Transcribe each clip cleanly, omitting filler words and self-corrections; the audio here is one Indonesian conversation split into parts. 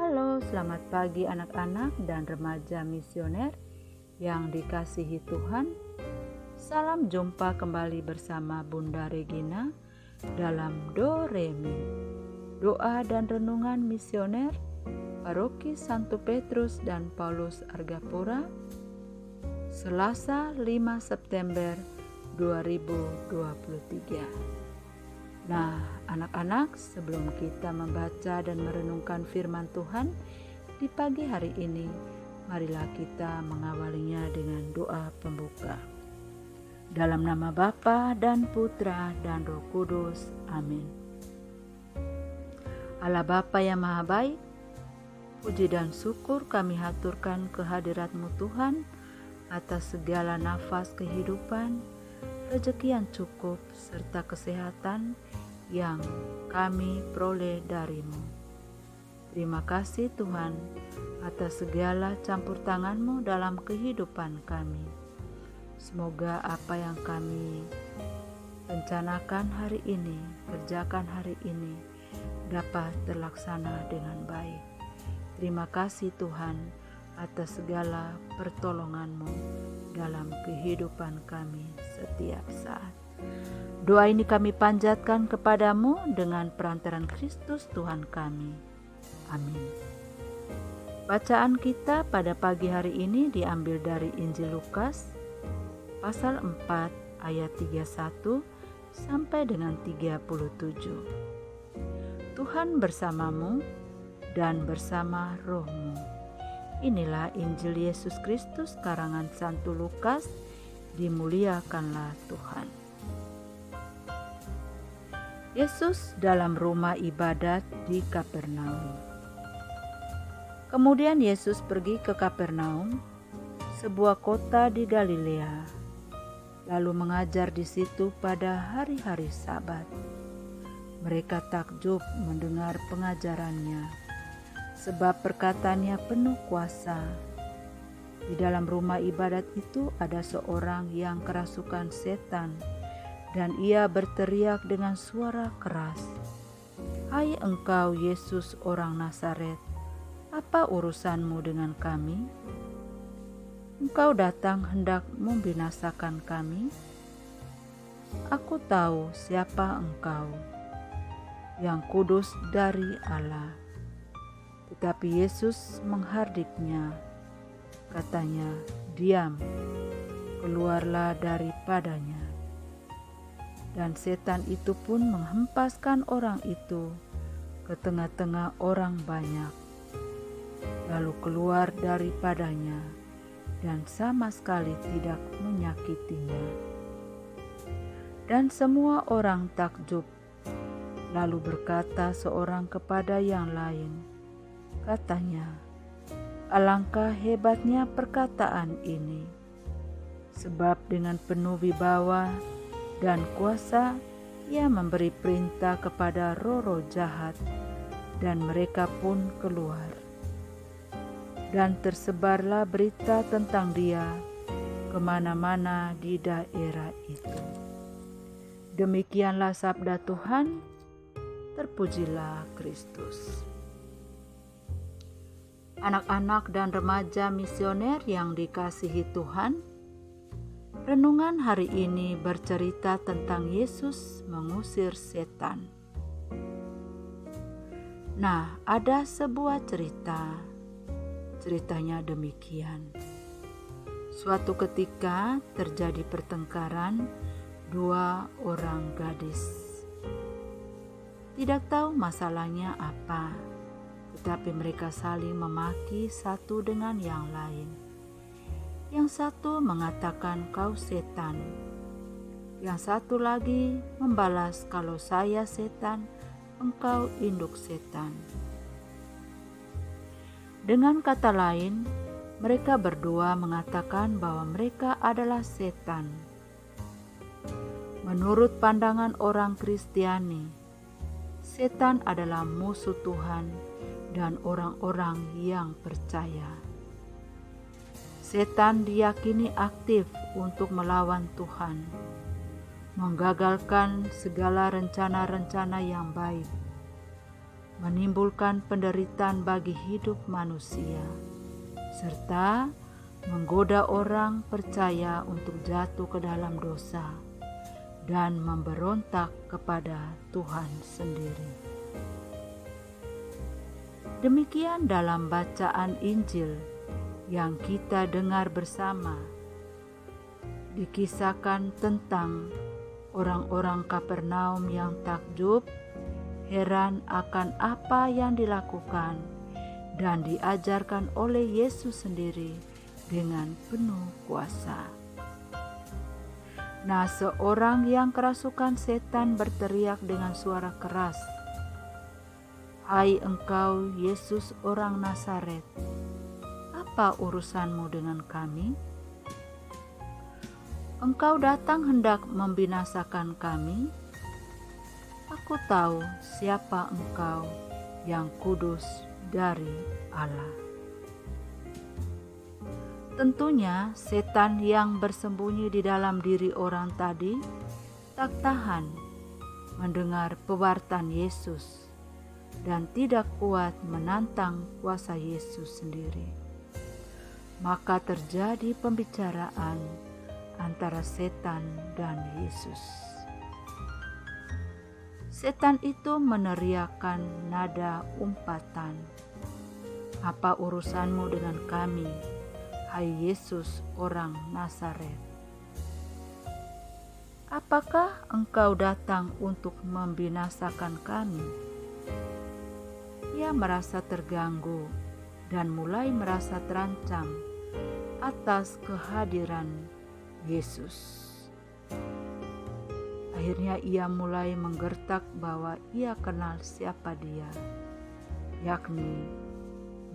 Halo, selamat pagi anak-anak dan remaja misioner yang dikasihi Tuhan. Salam jumpa kembali bersama Bunda Regina dalam Do Re Mi, doa dan renungan misioner Paroki Santo Petrus dan Paulus Argapura, Selasa 5 September 2023. Nah, anak-anak, sebelum kita membaca dan merenungkan firman Tuhan di pagi hari ini, marilah kita mengawalinya dengan doa pembuka. Dalam nama Bapa dan Putra dan Roh Kudus. Amin. Allah Bapa yang Maha Baik, puji dan syukur kami haturkan kehadirat-Mu Tuhan atas segala nafas kehidupan, rezeki yang cukup, serta kesehatan yang kami peroleh dari-Mu. Terima kasih Tuhan atas segala campur tangan-Mu dalam kehidupan kami. Semoga apa yang kami rencanakan hari ini, kerjakan hari ini, dapat terlaksana dengan baik. Terima kasih Tuhan atas segala pertolongan-Mu dalam kehidupan kami setiap saat. Doa ini kami panjatkan kepadamu dengan perantaran Kristus Tuhan kami. Amin. Bacaan kita pada pagi hari ini diambil dari Injil Lukas pasal 4 ayat 31 sampai dengan 37. Tuhan bersamamu dan bersama rohmu. Inilah Injil Yesus Kristus karangan Santo Lukas. Dimuliakanlah Tuhan. Yesus dalam rumah ibadat di Kapernaum. Kemudian Yesus pergi ke Kapernaum, sebuah kota di Galilea, lalu mengajar di situ pada hari-hari Sabat. Mereka takjub mendengar pengajarannya, sebab perkataannya penuh kuasa. Di dalam rumah ibadat itu ada seorang yang kerasukan setan, dan ia berteriak dengan suara keras, "Hai engkau Yesus orang Nazaret, apa urusanmu dengan kami? Engkau datang hendak membinasakan kami? Aku tahu siapa engkau, yang kudus dari Allah." Tetapi Yesus menghardiknya, katanya, "Diam, keluarlah daripadanya." Dan setan itu pun menghempaskan orang itu ke tengah-tengah orang banyak, lalu keluar daripadanya dan sama sekali tidak menyakitinya. Dan semua orang takjub, lalu berkata seorang kepada yang lain, katanya, "Alangkah hebatnya perkataan ini, sebab dengan penuh wibawa dan kuasa ia memberi perintah kepada roh-roh jahat, dan mereka pun keluar." Dan tersebarlah berita tentang dia kemana-mana di daerah itu. Demikianlah sabda Tuhan, terpujilah Kristus. Anak-anak dan remaja misioner yang dikasihi Tuhan, renungan hari ini bercerita tentang Yesus mengusir setan. Nah, ada sebuah ceritanya demikian. Suatu ketika terjadi pertengkaran dua orang gadis. Tidak tahu masalahnya apa, tetapi mereka saling memaki satu dengan yang lain. Yang satu mengatakan, "Kau setan." Yang satu lagi membalas, "Kalau saya setan, engkau induk setan." Dengan kata lain, mereka berdua mengatakan bahwa mereka adalah setan. Menurut pandangan orang Kristiani, setan adalah musuh Tuhan dan orang-orang yang percaya. Setan diyakini aktif untuk melawan Tuhan, menggagalkan segala rencana-rencana yang baik, menimbulkan penderitaan bagi hidup manusia, serta menggoda orang percaya untuk jatuh ke dalam dosa dan memberontak kepada Tuhan sendiri. Demikian dalam bacaan Injil yang kita dengar bersama, dikisahkan tentang orang-orang Kapernaum yang takjub, heran akan apa yang dilakukan dan diajarkan oleh Yesus sendiri dengan penuh kuasa. Nah, seorang yang kerasukan setan berteriak dengan suara keras, "Hai engkau Yesus orang Nazaret, apa urusanmu dengan kami? Engkau datang hendak membinasakan kami? Aku tahu siapa engkau, yang kudus dari Allah." Tentunya setan yang bersembunyi di dalam diri orang tadi tak tahan mendengar pewartaan Yesus dan tidak kuat menantang kuasa Yesus sendiri. Maka terjadi pembicaraan antara setan dan Yesus. Setan itu meneriakkan nada umpatan, "Apa urusanmu dengan kami, hai Yesus orang Nazaret? Apakah engkau datang untuk membinasakan kami?" Ia merasa terganggu dan mulai merasa terancam atas kehadiran Yesus. Akhirnya ia mulai menggertak bahwa ia kenal siapa dia, yakni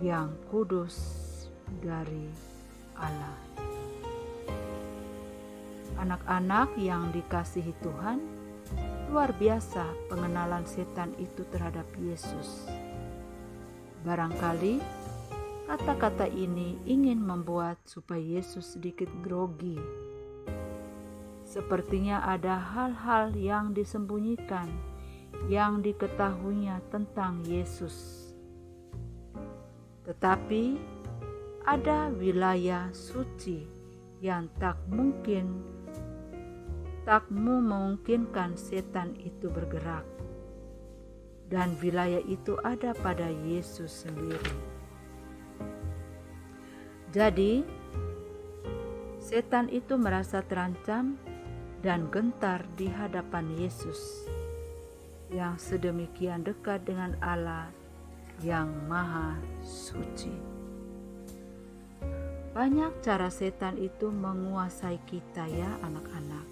yang kudus dari Allah. Anak-anak yang dikasihi Tuhan, luar biasa pengenalan setan itu terhadap Yesus. Barangkali kata-kata ini ingin membuat supaya Yesus sedikit grogi. Sepertinya ada hal-hal yang disembunyikan yang diketahuinya tentang Yesus. Tetapi ada wilayah suci yang tak memungkinkan setan itu bergerak. Dan wilayah itu ada pada Yesus sendiri. Jadi, setan itu merasa terancam dan gentar di hadapan Yesus yang sedemikian dekat dengan Allah yang Maha Suci. Banyak cara setan itu menguasai kita ya anak-anak.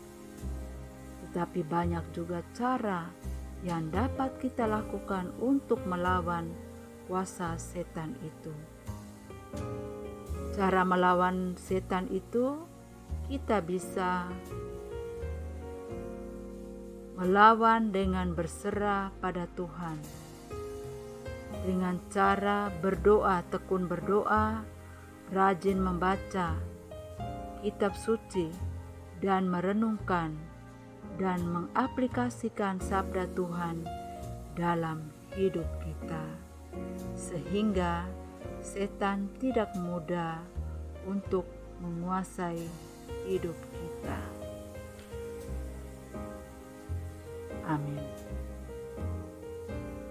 Tetapi banyak juga cara yang dapat kita lakukan untuk melawan kuasa setan itu. Cara melawan setan itu, kita bisa melawan dengan berserah pada Tuhan, dengan cara berdoa, tekun berdoa, rajin membaca kitab suci, dan merenungkan dan mengaplikasikan sabda Tuhan dalam hidup kita, sehingga setan tidak mudah untuk menguasai hidup kita. Amin.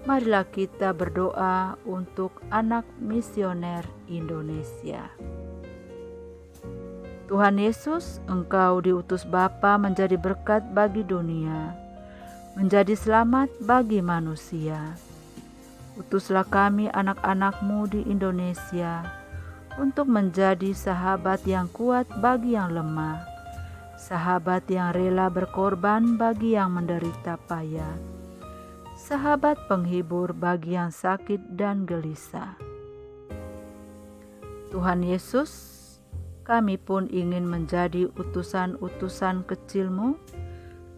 Marilah kita berdoa untuk anak misioner Indonesia. Tuhan Yesus, Engkau diutus Bapa menjadi berkat bagi dunia, menjadi selamat bagi manusia. Utuslah kami anak-anak-Mu di Indonesia untuk menjadi sahabat yang kuat bagi yang lemah, sahabat yang rela berkorban bagi yang menderita payah, sahabat penghibur bagi yang sakit dan gelisah. Tuhan Yesus, kami pun ingin menjadi utusan-utusan kecil-Mu,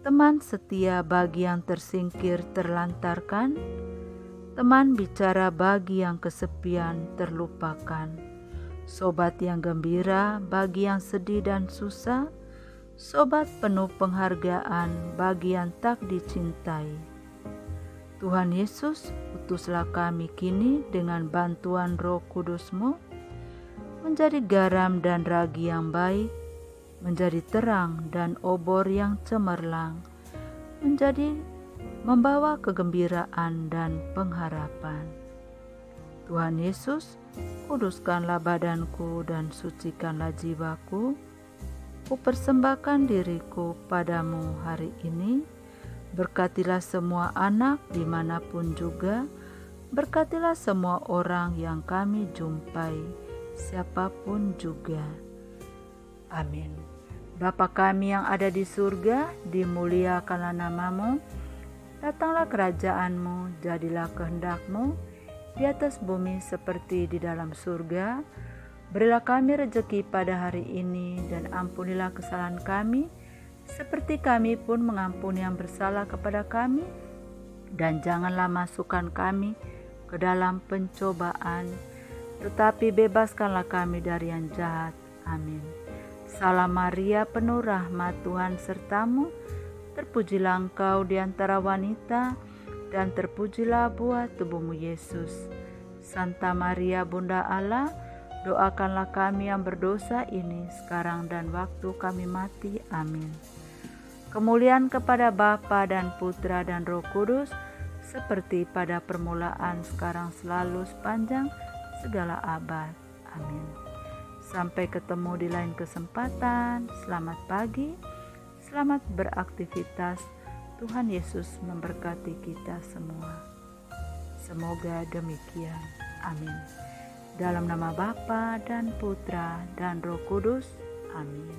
teman setia bagi yang tersingkir terlantarkan, teman bicara bagi yang kesepian terlupakan, sobat yang gembira bagi yang sedih dan susah, sobat penuh penghargaan bagi yang tak dicintai. Tuhan Yesus, utuslah kami kini dengan bantuan Roh Kudus-Mu, menjadi garam dan ragi yang baik, menjadi terang dan obor yang cemerlang, menjadi membawa kegembiraan dan pengharapan. Tuhan Yesus, kuduskanlah badanku dan sucikanlah jiwaku. Kupersembahkan diriku padamu hari ini. Berkatilah semua anak dimanapun juga. Berkatilah semua orang yang kami jumpai, siapapun juga. Amin. Bapa kami yang ada di surga, dimuliakanlah namamu. Datanglah kerajaanmu, jadilah kehendak-Mu di atas bumi seperti di dalam surga. Berilah kami rejeki pada hari ini, dan ampunilah kesalahan kami, seperti kami pun mengampuni yang bersalah kepada kami. Dan janganlah masukkan kami ke dalam pencobaan, tetapi bebaskanlah kami dari yang jahat. Amin. Salam Maria, penuh rahmat, Tuhan sertamu. Terpujilah engkau di antara wanita, dan terpujilah buah tubuhmu Yesus. Santa Maria, Bunda Allah, doakanlah kami yang berdosa ini sekarang dan waktu kami mati. Amin. Kemuliaan kepada Bapa dan Putra dan Roh Kudus, seperti pada permulaan, sekarang, selalu, sepanjang segala abad. Amin. Sampai ketemu di lain kesempatan. Selamat pagi, selamat beraktivitas. Tuhan Yesus memberkati kita semua. Semoga demikian. Amin. Dalam nama Bapa dan Putra dan Roh Kudus. Amin.